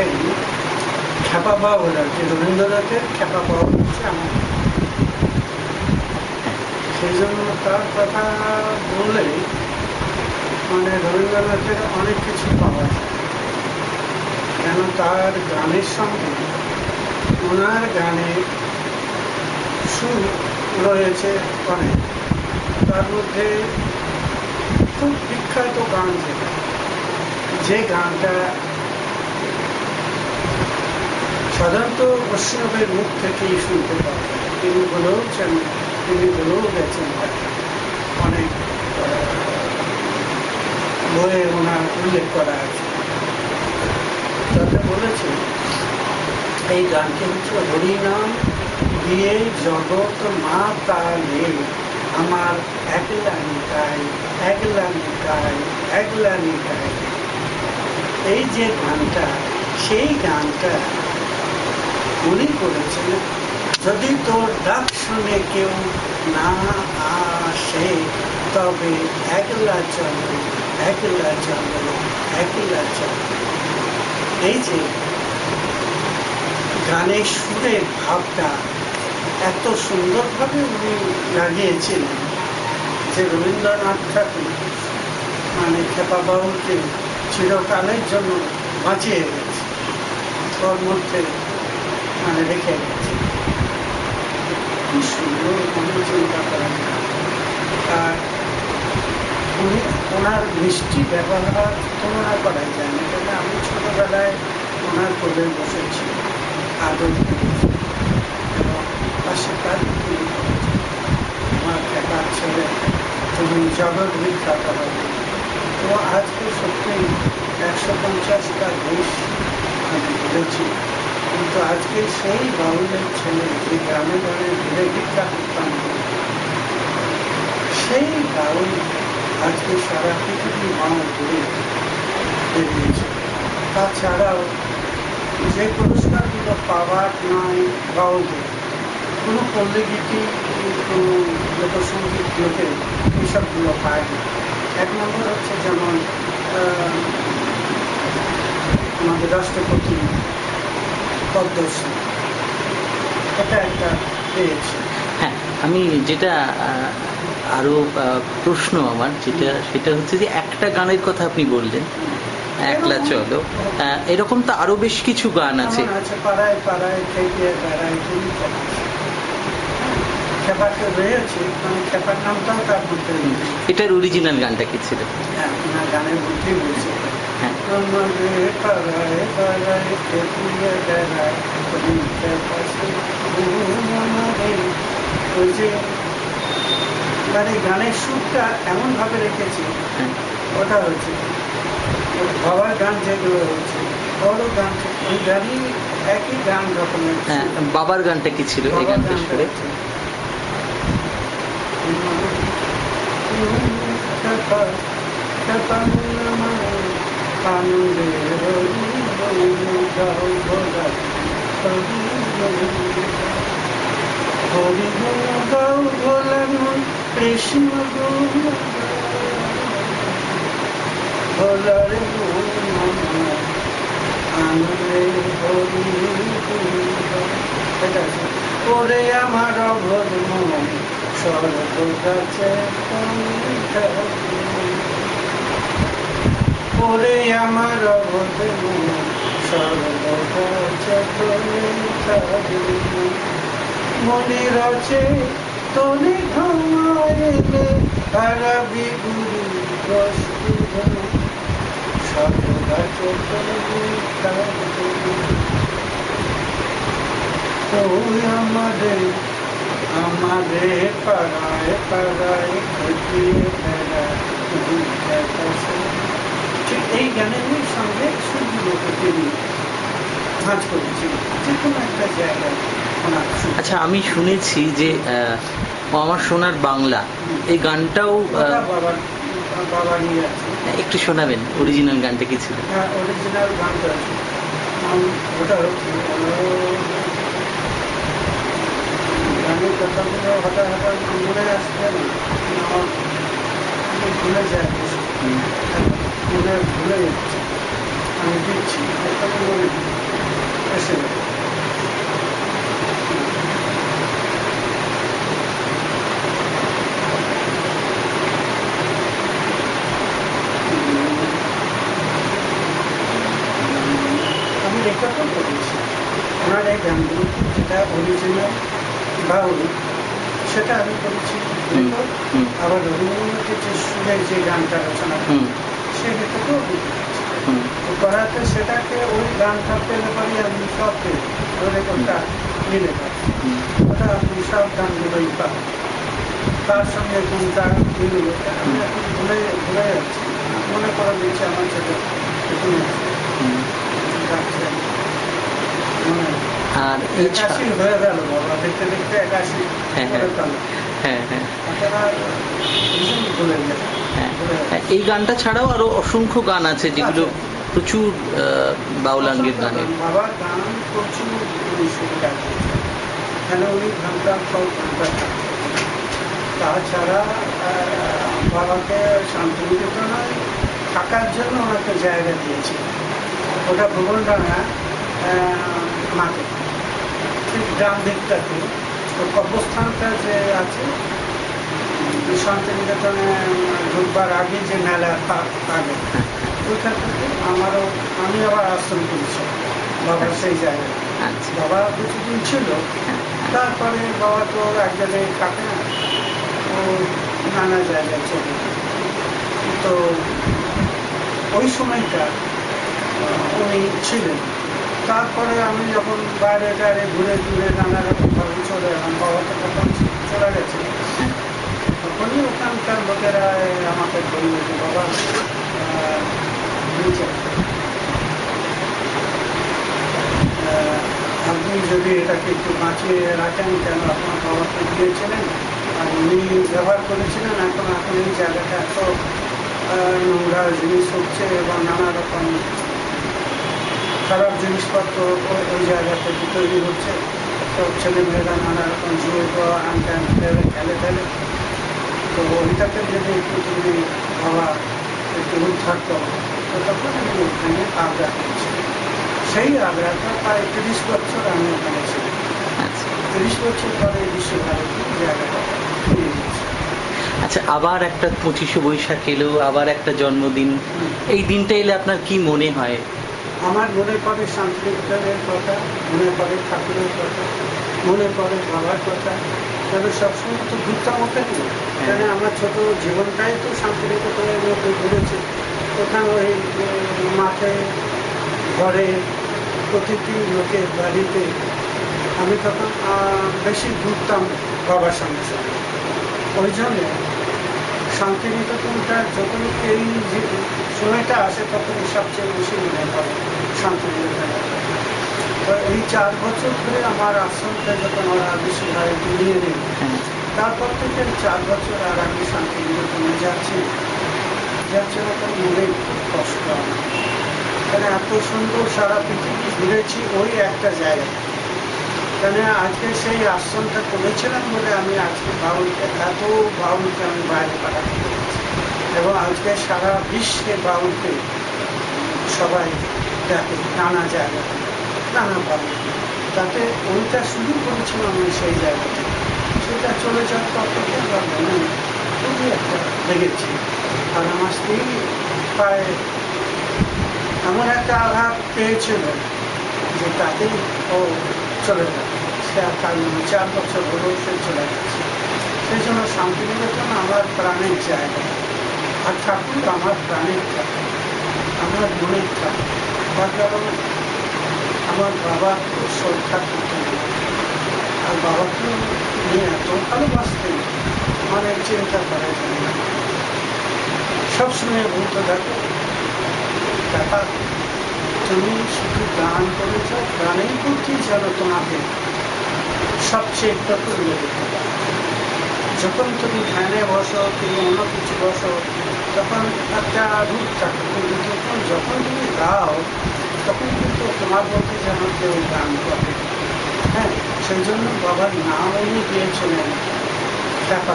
দেখেন খ্যাপা বাউল আর কি, রবীন্দ্রনাথের খ্যাপা বাউল হচ্ছে আমার, সেই জন্য তার কথা বললে মানে রবীন্দ্রনাথের অনেক কিছু পাওয়া যায়। কেন তার গানের সঙ্গে ওনার গানে সুর রয়েছে অনেক, তার মধ্যে খুব বিখ্যাত গান যেটা, যে গানটা সাধারণত বৈষ্ণবের মুখ থেকেই শুনতে পাওয়া যায়, তিনি বলেও গেছেন অনেক বইয়ে ওনার উল্লেখ করা আছে। তাতে বলেছে এই গানটি হচ্ছে হরিনাম দিয়ে জগৎ মা তালে আমার একলা নিতাই একলা নিতাই একলা নিতাই। এই যে গানটা, সেই গানটা উনি করেছেন, যদি তোর ডাক শুনে কেউ না আসে তবে একলা চলো একলা চলো একলা চলো। এই যে গানের সুরের ভাবটা এত সুন্দরভাবে উনি লাগিয়েছিলেন যে রবীন্দ্রনাথ ঠাকুর মানে খ্যাপা বাউলকে চিরকালের জন্য বাঁচিয়ে গেছে, ওর মধ্যে মানে রেখে গেছে। কি সুন্দর কোনো চিন্তা করা যায়। আর উনি ওনার মিষ্টি ব্যবহার তুলনা করা যায় না, কেন আমি ছোটবেলায় ওনার কোলে বসেছি, আদর করেছি এবং আশীর্বাদ করেছি। আমার খ্যাপার ছেলে তুমি জগৎ বিখ্যাত হবে। তো আজকে সত্যি 150টা দেশ আমি ঘুরেছি, কিন্তু আজকে সেই বাউলের ছেলে যে গ্রামে গ্রামে ঘুরে ভিক্ষা করতাম, সেই বাউল আজকে সারা পৃথিবী মাও ঘুরে বেরিয়েছে। তাছাড়াও যে পুরস্কারগুলো পাওয়ার নয় বাউলদের, কোনো পল্লীগীতি কোনো লোকসঙ্গীত লোকে এইসবগুলো পায় না। এক নম্বর হচ্ছে যেমন আমাদের রাষ্ট্রপতি পদ্মশ্রী, এটা একটা পেয়েছে। হ্যাঁ, আমি যেটা আরো প্রশ্ন আমার যেটা, সেটা হচ্ছে যে একটা গানের কথা আপনি বললেন একলা চলো, এরকম তো আরো বেশ কিছু গান আছে। পাড়ায় পাড়ায় থেকে বেড়ায় তুমি খ্যাপাকে রয়েছে, মানে খ্যাপার নামটাও তার মধ্যে। এটার অরিজিনাল গানটা কি ছিল? হ্যাঁ, ওনার গানের মধ্যেই বলছে মানে গানের সুরটা এমন ভাবে রেখেছি, ওটা হচ্ছে বাবার গান যেগুলো হচ্ছে বড় গান, ওই গানই একই গান রকমের। হ্যাঁ, বাবার গানটা কি ছিল এই গানটা সুরে? কৃষ্ণ ভোলার ওরে আমার অভদ মন স্বর্গ গাছে, ওরে আমার অভদ মন স্বর্গ গাছে মনে রচে তনে ঘুমাইলে হারাবি গুরু বস্তু স্বর্গ গাছে আমাদের আমাদের পাড়ায় পাড়ায় ঠিক এই গানের সঙ্গে সুরগুলোকে তিনি কাজ করেছিল যে কোনো একটা জায়গায়। আচ্ছা, আমি শুনেছি যে আমার সোনার বাংলা, এই গানটাও বাবা নিয়ে আছে, একটু শোনাবেন অরিজিনাল গানটা কি ছিল? হ্যাঁ, অরিজিনাল গানটা আছে, ওটা হচ্ছে গানের কথাগুলো হঠাৎ হঠাৎ মনে আসছে না, আমি ভুলে যাই, মনে ভুলে যাচ্ছে, আমি দিচ্ছি মনে রেকর্ডও করেছি ওনার এই গানগুলো, যেটা অরিজিনাল বাউল সেটা আমি করেছি রেকর্ড। আবার রবীন্দ্রনাথের যে সুরের যে গানটা রচনা সেই রেকর্ডও আমি করাতে সেটাকে ওই গানটা পেলে পরে আমি সব পেয়ে ওই রেকর্ডটা মিলে যায়, ওটা আপনি সব গানগুলোই পাবেন। তার সঙ্গে কোনটা মিলল আমি এখন ভুলে যাচ্ছি, মনে করা দিচ্ছে আমার সেটা আর একাশি হয়ে গেল বাবা, দেখতে দেখতে 81 করে গেল। ভুলে গেছে। এই গানটা ছাড়াও আরো অসংখ্য গান আছে যেগুলো প্রচুর বাউলাঙ্গের গানের। বাবার গান প্রচুর কেন উনি ঘন্টা সব ঘন্টা। তাছাড়া বাবাকে শান্তিনিকেতনায় থাকার জন্য ওনাকে জায়গা দিয়েছে, ওটা ভুবনডাঙ্গা মাঠে ঠিক গ্রাম দিকটাতে কবরস্থানটা যে আছে শান্তিনিকেতনে ঢুকবার আগে যে মেলা আগে ওইখান থেকে আমি আবার আশ্রম করেছি বাবার সেই জায়গায়। বাবা কিছুদিন ছিল, তারপরে বাবা তো এক জায়গায় থাকে না, ও নানা জায়গায় চলে। তো ওই সময়টা উনি ছিলেন। তারপরে আমি যখন বাইরে টাইরে ঘুরে ঘুরে নানা রকম ভাবে চলে এলাম, বাবা তো তখন চলে গেছে, তখনই ওখানকার লোকেরা আমাকে বলল যে বাবা আপনি যদি এটাকে একটু বাঁচিয়ে রাখেন, কেন আপনার বাবাকে দিয়েছিলেন আর উনি ব্যবহার করেছিলেন, এখন এই জায়গাটা এত নোংরা জিনিস হচ্ছে এবং নানা রকম খারাপ জিনিসপত্র ওই জায়গা থেকে তৈরি হচ্ছে, তো ছেলেমেয়েরা নানা রকম জুয়ে খেলে ফেলে, তো ওইটাকে যদি একটু যদি বাবা একটু উদ্ধার করো, তো তখন আমি ওখানে আগ্রা করেছি। সেই আগ্রাটা প্রায় 30 বছর আমি ওখানে ছিলাম। 30 বছর পরে বিশ্বভারতী জায়গাটা ফিরে গেছি। আচ্ছা, আবার একটা 25শে বৈশাখ এলো, আবার একটা জন্মদিন, এই দিনটা এলে আপনার কি মনে হয়? আমার মনে পড়ে শান্তিনিকেতনের কথা, মনে পড়ে ঠাকুরের কথা, মনে পড়ে বাবার কথা। তবে সবসময় তো ঘুরতাম ওখানে, কারণ আমার ছোট জীবনটাই তো শান্তিনিকেতনের মধ্যে ঘুরেছে। ওখানে ওই মাঠে ঘরে প্রতিটি লোকের বাড়িতে আমি তখন বেশি ঘুরতাম বাবার সঙ্গে সঙ্গে। ওই জন্য শান্তিনিকেতনটা যখন এই যে সময়টা আসে তখনই সবচেয়ে বেশি মনে পড়ে শান্তিনিকেতন। তো এই 4 বছর ধরে আমার আশ্রমটা যখন ওরা বিশ্বভারতী নিয়ে নেই, তারপর থেকে 4 বছর আর আমি শান্তিনিকেতনে যাচ্ছি না, তার মনে খুব কষ্ট আমার, কারণ এত সুন্দর সারা পৃথিবী ঘুরেছি ওই একটা জায়গায়। কেন আজকে সেই আশ্রমটা করেছিলাম বলে আমি আজকে এত বাউলকে আমি বাইরে পাঠাতে পেরেছি, এবং আজকে সারা বিশ্বে বাউলকে সবাই দেখে নানা জায়গায় নানা ভাবে। তাতে ওইটা শুরু করেছিলাম আমি সেই জায়গাতে, সেটা চলে যাওয়ার পর থেকে আমার মনে খুবই একটা লেগেছি। আর আমার স্ত্রী প্রায় এমন একটা আঘাত পেয়েছিল যে তাতেই ও চলে গেল। সে আর তার 4 বছর হলো সে চলে গেছে। সেই জন্য শান্তিনিকেতন আমার প্রাণের জায়গা, আর ঠাকুর আমার প্রাণের ঠাকুর, আমার মনের ঠাকুর। তার কারণ আমার বাবা খুব শ্রদ্ধা করতেন, আর বাবাকে নিয়ে এত ভালোবাসতেন অনেক চিন্তা করা যায় না। সবসময় বলতে থাকো টাকা তুমি শুধু গান করেছ, গানেই করছি যেন তোমাকে সবচেয়ে প্রফুল্ল দেখতে পাবে। যখন তুমি ধ্যানে বসো তুমি অন্য কিছু বসো তখন একটা রূপ থাকে, কিন্তু যখন তুমি গাও তখন কিন্তু তোমার মধ্যে যেন কেউ গান করে। হ্যাঁ, সেই জন্য বাবার নাম উনি দিয়েছিলেন টাকা।